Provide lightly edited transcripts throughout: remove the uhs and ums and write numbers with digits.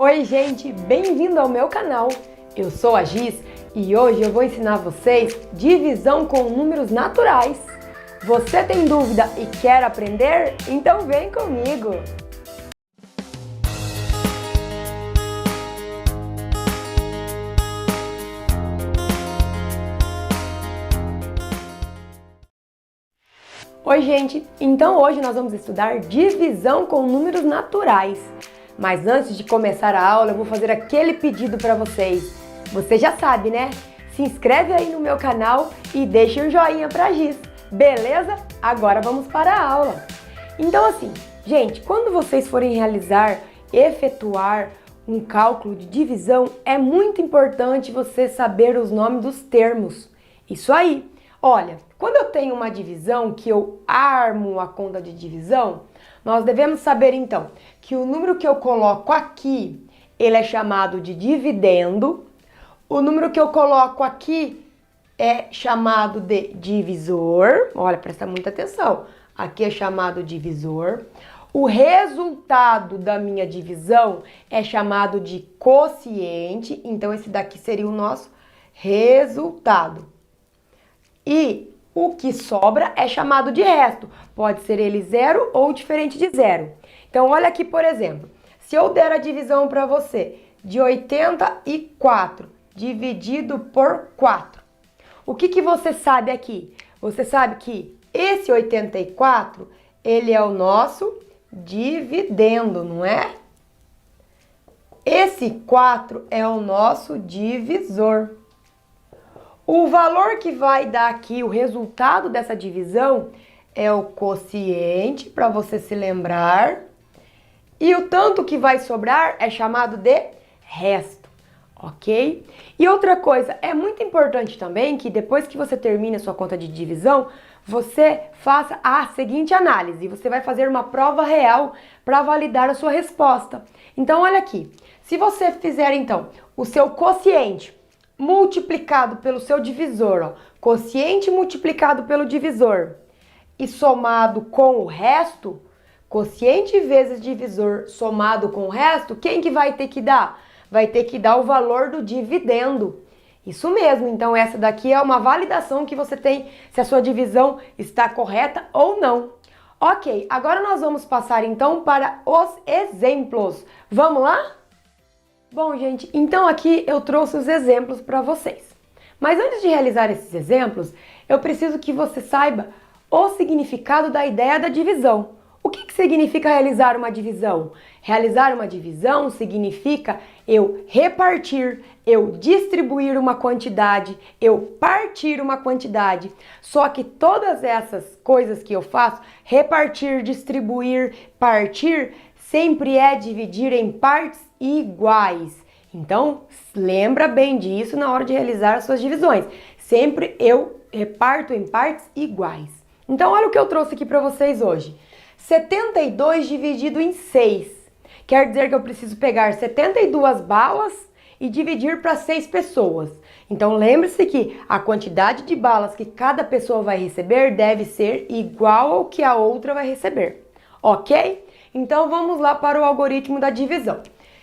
Oi gente, bem-vindo ao meu canal. Eu sou a Giz e hoje eu vou ensinar vocês divisão com números naturais. Você tem dúvida e quer aprender? Então vem comigo! Oi gente, então hoje nós vamos estudar divisão com números naturais. Mas antes de começar a aula, eu vou fazer aquele pedido para vocês. Você já sabe, né? Se inscreve aí no meu canal e deixa um joinha pra Giz, beleza? Agora vamos para a aula. Então assim, gente, quando vocês forem efetuar um cálculo de divisão, é muito importante você saber os nomes dos termos. Isso aí. Olha, quando eu tenho uma divisão, que eu armo a conta de divisão, nós devemos saber então que o número que eu coloco aqui, ele é chamado de dividendo. O número que eu coloco aqui é chamado de divisor. Olha, presta muita atenção. Aqui é chamado divisor. O resultado da minha divisão é chamado de quociente. Então, esse daqui seria o nosso resultado. E o que sobra é chamado de resto. Pode ser ele zero ou diferente de zero. Então, olha aqui, por exemplo. Se eu der a divisão para você de 84 dividido por 4. O que você sabe aqui? Você sabe que esse 84, ele é o nosso dividendo, não é? Esse 4 é o nosso divisor. O valor que vai dar aqui, o resultado dessa divisão, é o quociente, para você se lembrar. E o tanto que vai sobrar é chamado de resto, ok? E outra coisa, é muito importante também que depois que você termine a sua conta de divisão, você faça a seguinte análise. Você vai fazer uma prova real para validar a sua resposta. Então, olha aqui. Se você fizer, então, o seu quociente multiplicado pelo seu divisor, ó, quociente multiplicado pelo divisor e somado com o resto, quociente vezes divisor somado com o resto, quem que vai ter que dar? Vai ter que dar o valor do dividendo. Isso mesmo, então essa daqui é uma validação que você tem se a sua divisão está correta ou não. Ok, agora nós vamos passar então para os exemplos. Vamos lá? Bom, gente, então aqui eu trouxe os exemplos para vocês. Mas antes de realizar esses exemplos, eu preciso que você saiba o significado da ideia da divisão. O que significa realizar uma divisão? Realizar uma divisão significa eu repartir, eu distribuir uma quantidade, eu partir uma quantidade. Só que todas essas coisas que eu faço, repartir, distribuir, partir, sempre é dividir em partes iguais. Então, lembra bem disso na hora de realizar as suas divisões. Sempre eu reparto em partes iguais. Então, olha o que eu trouxe aqui para vocês hoje. 72 dividido em 6. Quer dizer que eu preciso pegar 72 balas e dividir para 6 pessoas. Então, lembre-se que a quantidade de balas que cada pessoa vai receber deve ser igual ao que a outra vai receber. Ok? Então, vamos lá para o algoritmo da divisão.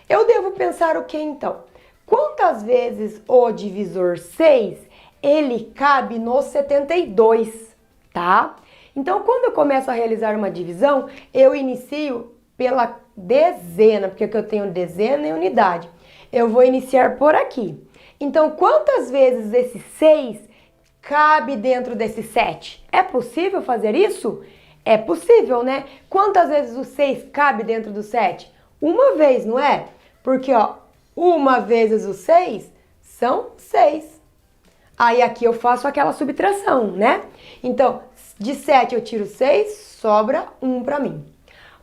Eu devo pensar o que então? Quantas vezes o divisor 6, ele cabe no 72, tá? Então, quando eu começo a realizar uma divisão, eu inicio pela dezena, porque aqui eu tenho dezena e unidade. Eu vou iniciar por aqui. Então, quantas vezes esse 6 cabe dentro desse 7? É possível fazer isso? É possível, né? Quantas vezes o 6 cabe dentro do 7? Uma vez, não é? Porque, ó, uma vezes o 6 são 6. Aí aqui eu faço aquela subtração, né? Então, de 7 eu tiro 6, sobra 1 para mim.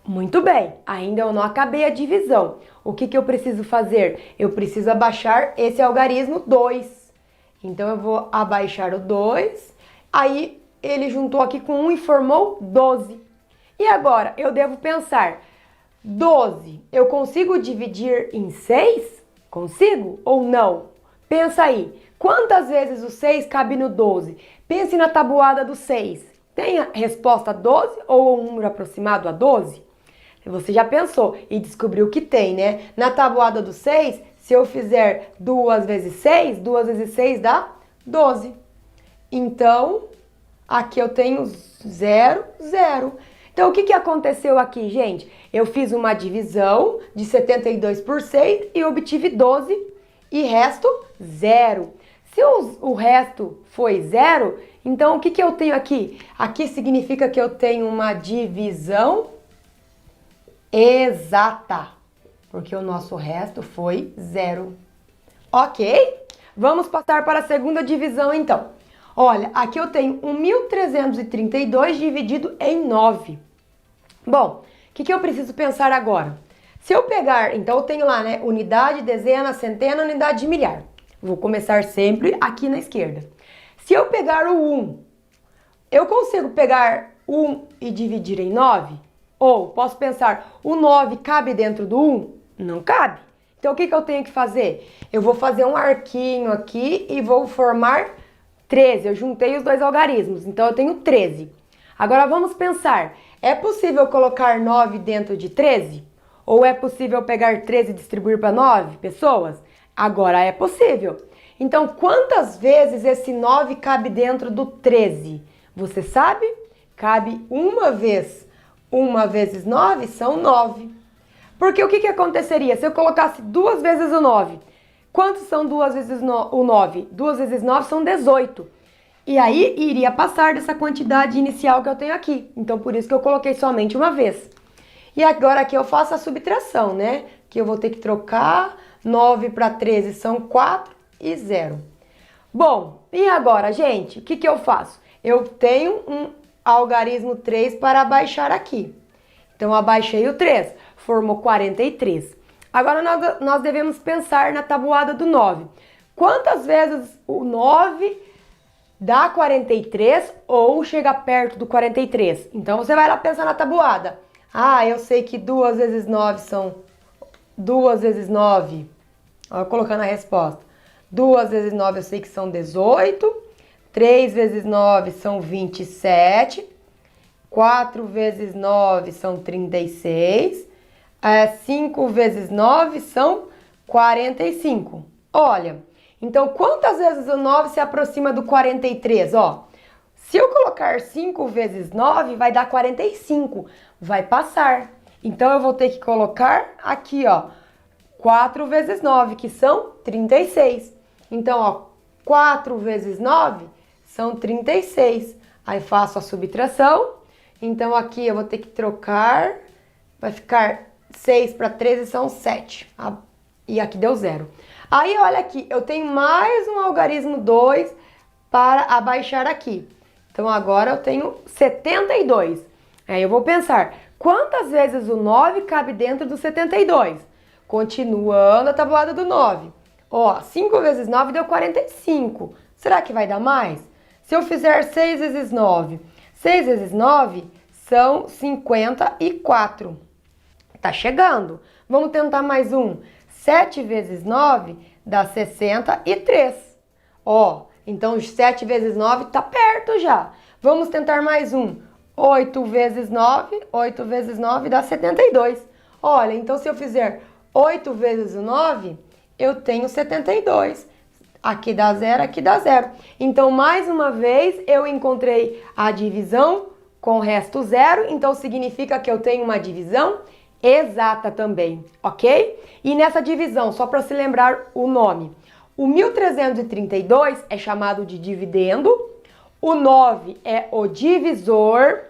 Muito bem, ainda eu não acabei a divisão. O que eu preciso fazer? Eu preciso abaixar esse algarismo 2. Então, eu vou abaixar o 2, aí ele juntou aqui com 1 e formou 12. E agora, eu devo pensar, 12, eu consigo dividir em 6? Consigo ou não? Pensa aí, quantas vezes o 6 cabe no 12? Pense na tabuada do 6. Tem a resposta 12 ou um número aproximado a 12? Você já pensou e descobriu que tem, né? Na tabuada do 6, se eu fizer 2 vezes 6, 2 vezes 6 dá 12. Então, aqui eu tenho 0, 0. Então, o que aconteceu aqui, gente? Eu fiz uma divisão de 72 por 6 e obtive 12 e resto 0. Se o resto foi 0, então o que eu tenho aqui? Aqui significa que eu tenho uma divisão exata, porque o nosso resto foi 0. Ok? Vamos passar para a segunda divisão, então. Olha, aqui eu tenho 1.332 dividido em 9. Bom, o que eu preciso pensar agora? Se eu pegar, então eu tenho lá, né, unidade, dezena, centena, unidade de milhar. Vou começar sempre aqui na esquerda. Se eu pegar o 1, eu consigo pegar 1 e dividir em 9? Ou posso pensar, o 9 cabe dentro do 1? Não cabe. Então o que eu tenho que fazer? Eu vou fazer um arquinho aqui e vou formar 13. Eu juntei os dois algarismos, então eu tenho 13. Agora vamos pensar, é possível colocar 9 dentro de 13? Ou é possível pegar 13 e distribuir para 9 pessoas? Agora é possível. Então, quantas vezes esse 9 cabe dentro do 13? Você sabe? Cabe uma vez. 1 vezes 9 são 9. Porque o que aconteceria se eu colocasse 2 vezes o 9? Quantos são 2 vezes o 9? 2 vezes 9 são 18. E aí iria passar dessa quantidade inicial que eu tenho aqui. Então, por isso que eu coloquei somente uma vez. E agora aqui eu faço a subtração, né? Que eu vou ter que trocar. 9 para 13 são 4 e 0. Bom, e agora, gente? O que eu faço? Eu tenho um algarismo 3 para abaixar aqui. Então, abaixei o 3, formou 43. Agora, nós devemos pensar na tabuada do 9. Quantas vezes o 9 dá 43 ou chega perto do 43? Então, você vai lá pensar na tabuada. Ah, eu sei que 2 vezes 9 são... 2 vezes 9... Olha, colocando a resposta. 2 vezes 9 eu sei que são 18. 3 vezes 9 são 27. 4 vezes 9 são 36. 5 vezes 9 são 45. Olha, então quantas vezes o 9 se aproxima do 43? Ó, se eu colocar 5 vezes 9, vai dar 45. Vai passar. Então eu vou ter que colocar aqui, ó, 4 vezes 9, que são 36. Então, ó, 4 vezes 9 são 36. Aí faço a subtração. Então, aqui eu vou ter que trocar. Vai ficar 6 para 13 são 7. E aqui deu 0. Aí, olha aqui, eu tenho mais um algarismo 2 para abaixar aqui. Então, agora eu tenho 72. Aí eu vou pensar, quantas vezes o 9 cabe dentro do 72? Continuando a tabuada do 9. Ó, 5 vezes 9 deu 45. Será que vai dar mais? Se eu fizer 6 vezes 9, 6 vezes 9 são 54. Tá chegando. Vamos tentar mais um. 7 vezes 9 dá 63. Ó, então 7 vezes 9 tá perto já. Vamos tentar mais um. 8 vezes 9, 8 vezes 9 dá 72. Olha, então se eu fizer 8 vezes o 9, eu tenho 72. Aqui dá 0, aqui dá 0. Então, mais uma vez, eu encontrei a divisão com resto 0. Então, significa que eu tenho uma divisão exata também, ok? E nessa divisão, só para se lembrar o nome, o 1.332 é chamado de dividendo, o 9 é o divisor,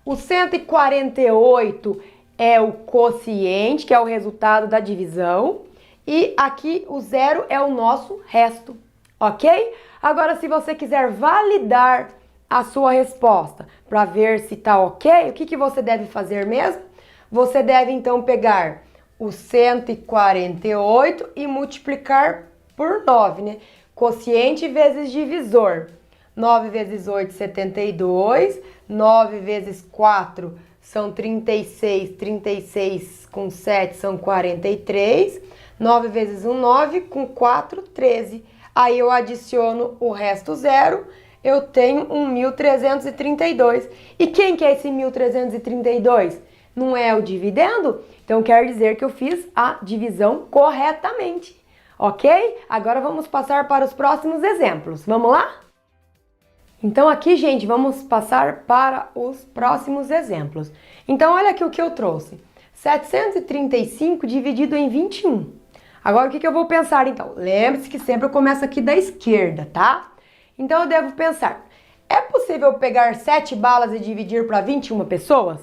o 148 é o quociente, que é o resultado da divisão, e aqui o 0 é o nosso resto, ok? Agora, se você quiser validar a sua resposta para ver se tá ok, o que você deve fazer mesmo? Você deve, então, pegar o 148 e multiplicar por 9, né? Quociente vezes divisor. 9 vezes 8, 72. 9 vezes 4 são 36. 36 com 7 são 43. 9 vezes 1, 9. Com 4, 13. Aí eu adiciono o resto 0. Eu tenho 1.332. E quem que é esse 1.332? não é o dividendo? Então quer dizer que eu fiz a divisão corretamente, ok? Agora vamos passar para os próximos exemplos. Vamos lá? Então aqui, gente, vamos passar para os próximos exemplos. Então olha aqui o que eu trouxe. 735 dividido em 21. Agora o que eu vou pensar então? Lembre-se que sempre eu começo aqui da esquerda, tá? Então eu devo pensar, é possível pegar 7 balas e dividir para 21 pessoas?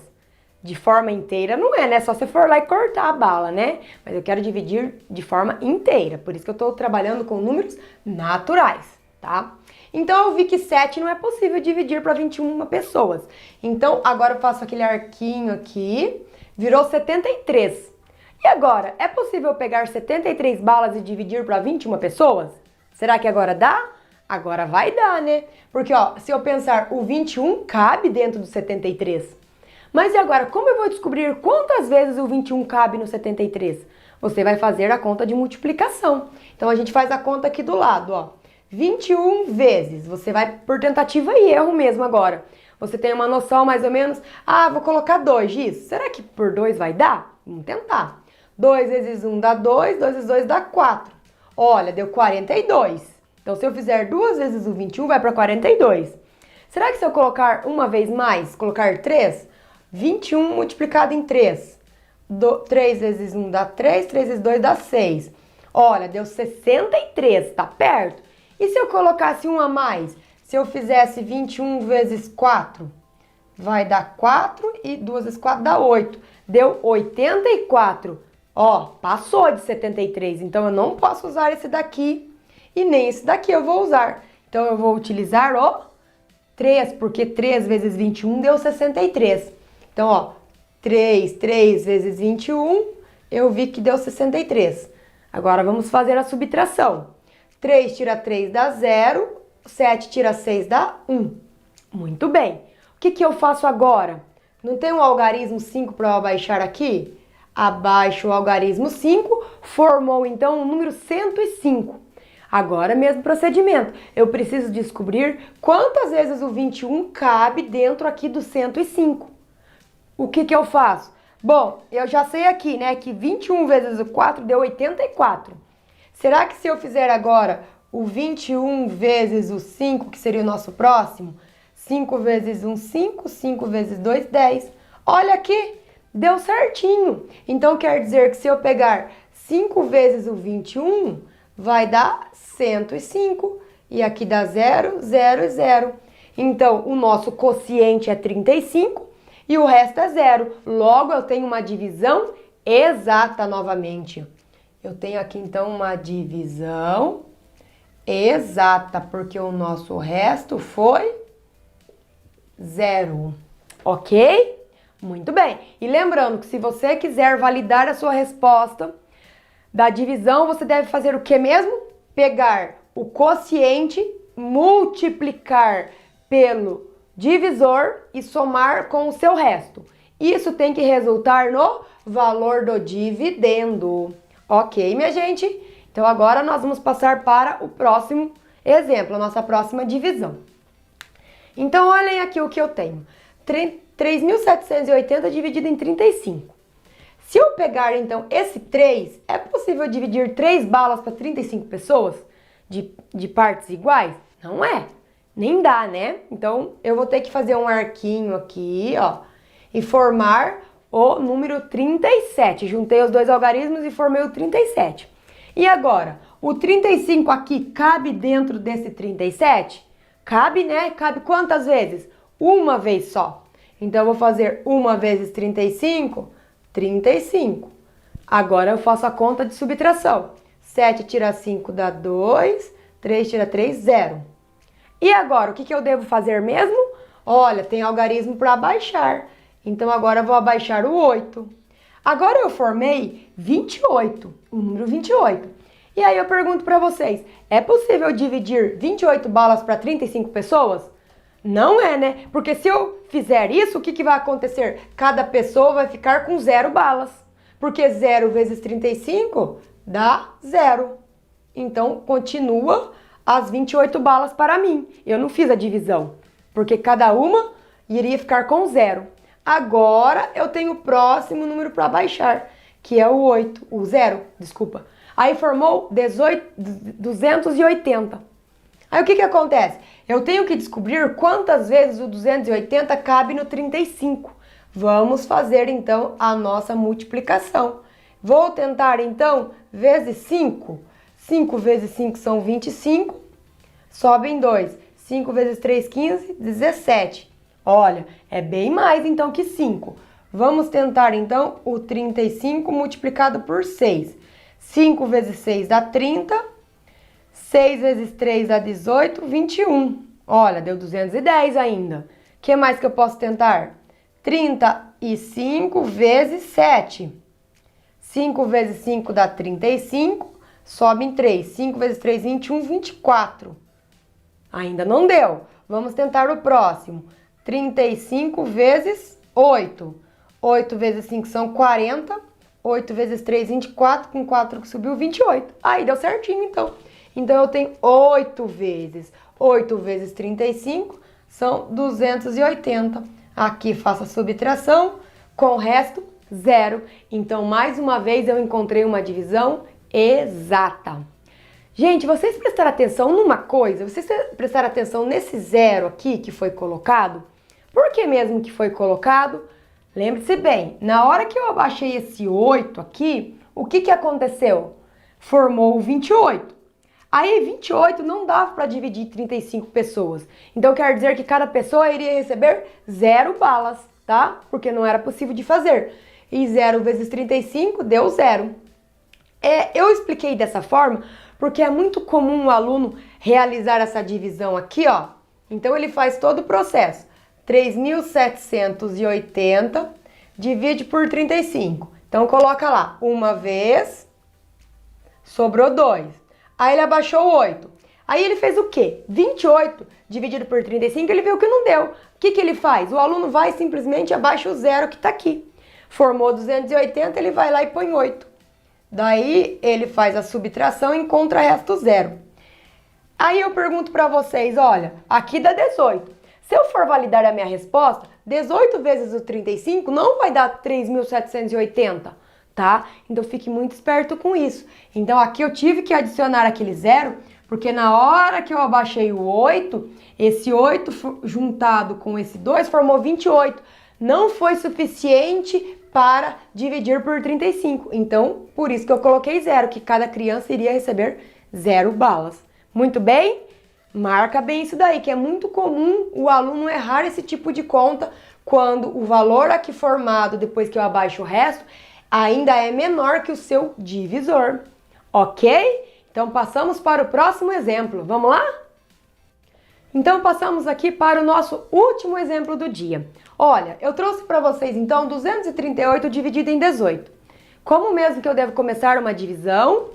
De forma inteira não é, né? Só se for lá e cortar a bala, né? Mas eu quero dividir de forma inteira, por isso que eu estou trabalhando com números naturais, tá? Então eu vi que 7 não é possível dividir para 21 pessoas. Então agora eu faço aquele arquinho aqui, virou 73. E agora, é possível pegar 73 balas e dividir para 21 pessoas? Será que agora dá? Agora vai dar, né? Porque, ó, se eu pensar, o 21 cabe dentro do 73. Mas e agora, como eu vou descobrir quantas vezes o 21 cabe no 73? Você vai fazer a conta de multiplicação. Então, a gente faz a conta aqui do lado, ó. 21 vezes. Você vai por tentativa e erro mesmo agora. Você tem uma noção mais ou menos? Ah, vou colocar 2 disso. Será que por 2 vai dar? Vamos tentar. 2 vezes 1 dá 2, 2 vezes 2 dá 4. Olha, deu 42. Então, se eu fizer 2 vezes o 21, vai para 42. Será que se eu colocar uma vez mais, colocar 3, 21 multiplicado em 3, 3 vezes 1 dá 3, 3 vezes 2 dá 6. Olha, deu 63, tá perto. E se eu colocasse um a mais? Se eu fizesse 21 vezes 4, vai dar 4 e 2 vezes 4 dá 8. Deu 84. Ó, passou de 73, então eu não posso usar esse daqui e nem esse daqui eu vou usar. Então eu vou utilizar o 3, porque 3 vezes 21 deu 63. Então, ó, 3 vezes 21, eu vi que deu 63. Agora vamos fazer a subtração. 3 tira 3 dá 0, 7 tira 6 dá 1. Muito bem. O que eu faço agora? Não tem um algarismo 5 para eu abaixar aqui? Abaixo o algarismo 5, formou então o número 105. Agora, mesmo procedimento. Eu preciso descobrir quantas vezes o 21 cabe dentro aqui do 105. O que eu faço? Bom, eu já sei aqui, né, que 21 vezes o 4 deu 84. Será que se eu fizer agora o 21 vezes o 5, que seria o nosso próximo, 5 vezes 1, 5, 5 vezes 2, 10. Olha aqui, deu certinho. Então, quer dizer que se eu pegar 5 vezes o 21, vai dar 105. E aqui dá 0, 0 e 0. Então, o nosso quociente é 35 e o resto é 0. Logo, eu tenho uma divisão exata novamente. Eu tenho aqui, então, uma divisão exata, porque o nosso resto foi 0, ok? Muito bem. E lembrando que se você quiser validar a sua resposta da divisão, você deve fazer o que mesmo? Pegar o quociente, multiplicar pelo divisor e somar com o seu resto. Isso tem que resultar no valor do dividendo. Ok, minha gente? Então agora nós vamos passar para o próximo exemplo, a nossa próxima divisão. Então olhem aqui o que eu tenho. 3.780 dividido em 35. Se eu pegar então esse 3, é possível dividir 3 balas para 35 pessoas de partes iguais? Não é. Nem dá, né? Então eu vou ter que fazer um arquinho aqui, ó, e formar o número 37. Juntei os dois algarismos e formei o 37. E agora, o 35 aqui cabe dentro desse 37? Cabe, né? Cabe quantas vezes? Uma vez só. Então, eu vou fazer 1 vezes 35, 35. Agora, eu faço a conta de subtração. 7 tira 5 dá 2, 3 tira 3, 0. E agora, o que eu devo fazer mesmo? Olha, tem algarismo para abaixar. Então, agora eu vou abaixar o 8. Agora, eu formei 28, o número 28. E aí, eu pergunto para vocês, é possível dividir 28 balas para 35 pessoas? Não é, né? Porque se eu fizer isso, o que vai acontecer? Cada pessoa vai ficar com 0 balas. Porque 0 vezes 35 dá 0. Então, continua as 28 balas para mim. Eu não fiz a divisão, porque cada uma iria ficar com 0. Agora eu tenho o próximo número para baixar, que é o 8, o 0, desculpa. Aí formou 280. Aí o que acontece? Eu tenho que descobrir quantas vezes o 280 cabe no 35. Vamos fazer então a nossa multiplicação. Vou tentar então vezes 5. 5 vezes 5 são 25, sobem 2. 5 vezes 3, 15, 17. Olha, é bem mais então que 5. Vamos tentar então o 35 multiplicado por 6. 5 vezes 6 dá 30. 6 vezes 3 dá 18, 21. Olha, deu 210 ainda. O que mais que eu posso tentar? 35 vezes 7. 5 vezes 5 dá 35. Sobe em 3. 5 vezes 3, 21, 24. Ainda não deu. Vamos tentar o próximo. 35 vezes 8. 8 vezes 5 são 40. 8 vezes 3, 24. Com 4 que subiu, 28. Aí deu certinho, então. Então eu tenho 8 vezes. 8 vezes 35 são 280. Aqui faço a subtração. Com o resto, 0. Então, mais uma vez, eu encontrei uma divisão exata. Gente, vocês prestaram atenção numa coisa? Vocês prestaram atenção nesse 0 aqui que foi colocado? Por que mesmo que foi colocado? Lembre-se bem, na hora que eu abaixei esse 8 aqui, o que aconteceu? Formou o 28. Aí 28 não dava para dividir 35 pessoas. Então quer dizer que cada pessoa iria receber 0 balas, tá? Porque não era possível de fazer. E 0 vezes 35 deu 0. Eu expliquei dessa forma porque é muito comum o aluno realizar essa divisão aqui, ó. Então ele faz todo o processo. 3.780 divide por 35. Então coloca lá, uma vez, sobrou 2. Aí ele abaixou 8. Aí ele fez o quê? 28 dividido por 35, ele viu que não deu. O que ele faz? O aluno vai simplesmente abaixa o 0 que está aqui. Formou 280, ele vai lá e põe 8. Daí ele faz a subtração e encontra resto 0. Aí eu pergunto para vocês, olha, aqui dá 18. Se eu for validar a minha resposta, 18 vezes o 35 não vai dar 3.780. Tá? Então fique muito esperto com isso. Então aqui eu tive que adicionar aquele 0, porque na hora que eu abaixei o 8, esse 8 juntado com esse 2 formou 28. Não foi suficiente para dividir por 35. Então, por isso que eu coloquei 0, que cada criança iria receber 0 balas. Muito bem? Marca bem isso daí, que é muito comum o aluno errar esse tipo de conta quando o valor aqui formado, depois que eu abaixo o resto, ainda é menor que o seu divisor, ok? Então, passamos para o próximo exemplo. Vamos lá? Então, passamos aqui para o nosso último exemplo do dia. Olha, eu trouxe para vocês, então, 238 dividido em 18. Como mesmo que eu devo começar uma divisão,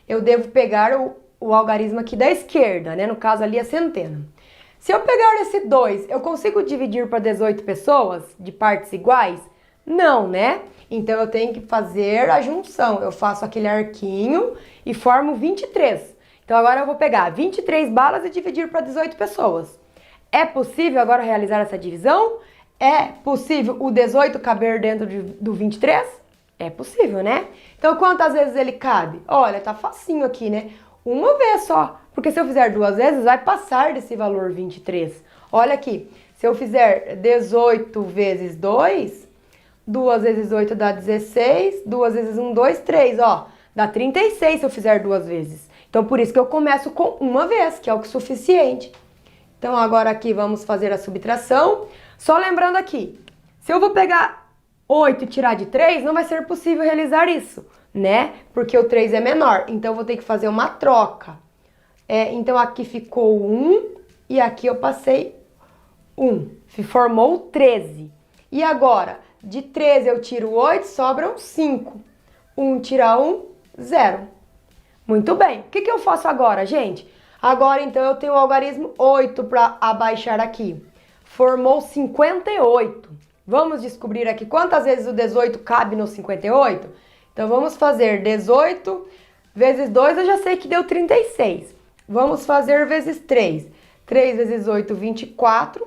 eu devo pegar o algarismo aqui da esquerda, né? No caso ali, a centena. Se eu pegar esse 2, eu consigo dividir para 18 pessoas de partes iguais? Não, né? Então, eu tenho que fazer a junção. Eu faço aquele arquinho e formo 23. Então, agora eu vou pegar 23 balas e dividir para 18 pessoas. É possível agora realizar essa divisão? É possível o 18 caber dentro do 23? É possível, né? Então, quantas vezes ele cabe? Olha, tá facinho aqui, né? Uma vez só. Porque se eu fizer 2 vezes, vai passar desse valor 23. Olha aqui. Se eu fizer 18 vezes 2... 2 vezes 8 dá 16, 2 vezes 1, 2, 3, ó. Dá 36 se eu fizer 2 vezes. Então, por isso que eu começo com uma vez, que é o suficiente. Então, agora aqui vamos fazer a subtração. Só lembrando aqui, se eu vou pegar 8 e tirar de 3, não vai ser possível realizar isso, né? Porque o 3 é menor. Então, eu vou ter que fazer uma troca. Então, aqui ficou 1 e aqui eu passei 1. Formou 13. E agora... De 13 eu tiro 8, sobram 5. 1 tira 1, 0. Muito bem. O que eu faço agora, gente? Agora, então, eu tenho o algarismo 8 para abaixar aqui. Formou 58. Vamos descobrir aqui quantas vezes o 18 cabe no 58? Então, vamos fazer 18 vezes 2, eu já sei que deu 36. Vamos fazer vezes 3. 3 vezes 8, 24.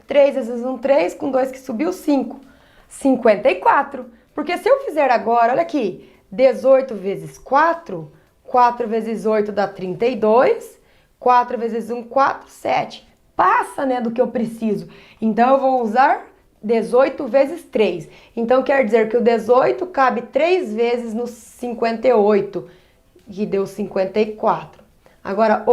3 vezes 1, 3, com 2 que subiu, 5. 54. Porque se eu fizer agora, olha aqui, 18 vezes 4, 4 vezes 8 dá 32, 4 vezes 1, 4, 7. Passa, né, do que eu preciso. Então, eu vou usar 18 vezes 3. Então, quer dizer que o 18 cabe 3 vezes no 58, que deu 54. Agora,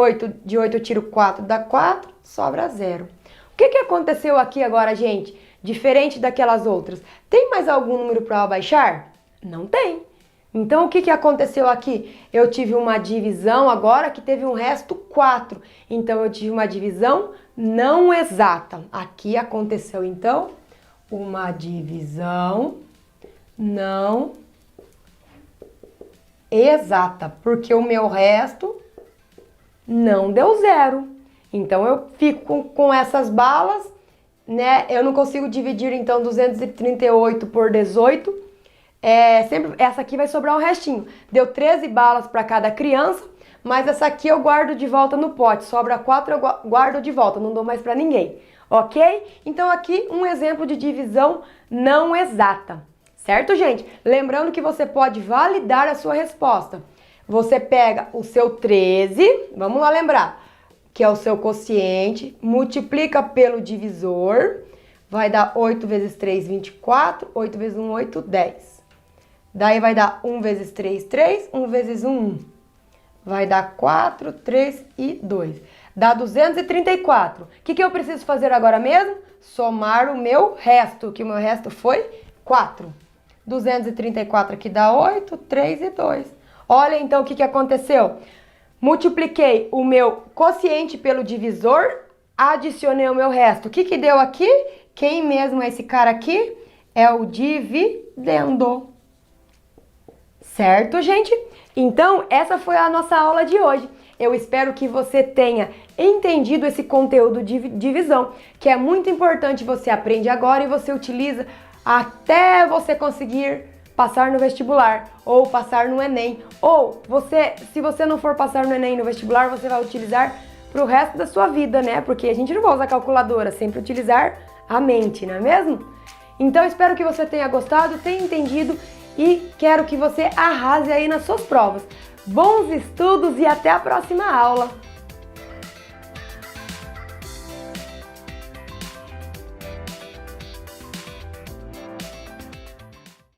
de 8 eu tiro 4, dá 4, sobra 0. O que aconteceu aqui agora, gente? Diferente daquelas outras. Tem mais algum número para abaixar? Não tem. Então, o que aconteceu aqui? Eu tive uma divisão agora que teve um resto 4. Então, eu tive uma divisão não exata. Aqui aconteceu, então, uma divisão não exata, porque o meu resto não deu 0. Então, eu fico com essas balas, né? Eu não consigo dividir, então, 238 por 18. Sempre, essa aqui vai sobrar um restinho. Deu 13 balas para cada criança, mas essa aqui eu guardo de volta no pote. Sobra 4, eu guardo de volta, não dou mais para ninguém, ok? Então, aqui um exemplo de divisão não exata, certo, gente? Lembrando que você pode validar a sua resposta. Você pega o seu 13, vamos lá lembrar, que é o seu quociente, multiplica pelo divisor, vai dar 8 vezes 3, 24, 8 vezes 1, 8, 10. Daí vai dar 1 vezes 3, 3, 1 vezes 1, 1. Vai dar 4, 3 e 2. Dá 234. O que eu preciso fazer agora mesmo? Somar o meu resto, que o meu resto foi 4. 234 aqui dá 8, 3 e 2. Olha então o que aconteceu. Multipliquei o meu quociente pelo divisor, adicionei o meu resto. O que deu aqui? Quem mesmo é esse cara aqui? É o dividendo. Certo, gente? Então, essa foi a nossa aula de hoje. Eu espero que você tenha entendido esse conteúdo de divisão, que é muito importante, você aprende agora e você utiliza até você conseguir passar no vestibular ou passar no Enem. Ou se você não for passar no Enem e no vestibular, você vai utilizar para o resto da sua vida, né? Porque a gente não vai usar calculadora, sempre utilizar a mente, não é mesmo? Então, espero que você tenha gostado, tenha entendido e quero que você arrase aí nas suas provas. Bons estudos e até a próxima aula!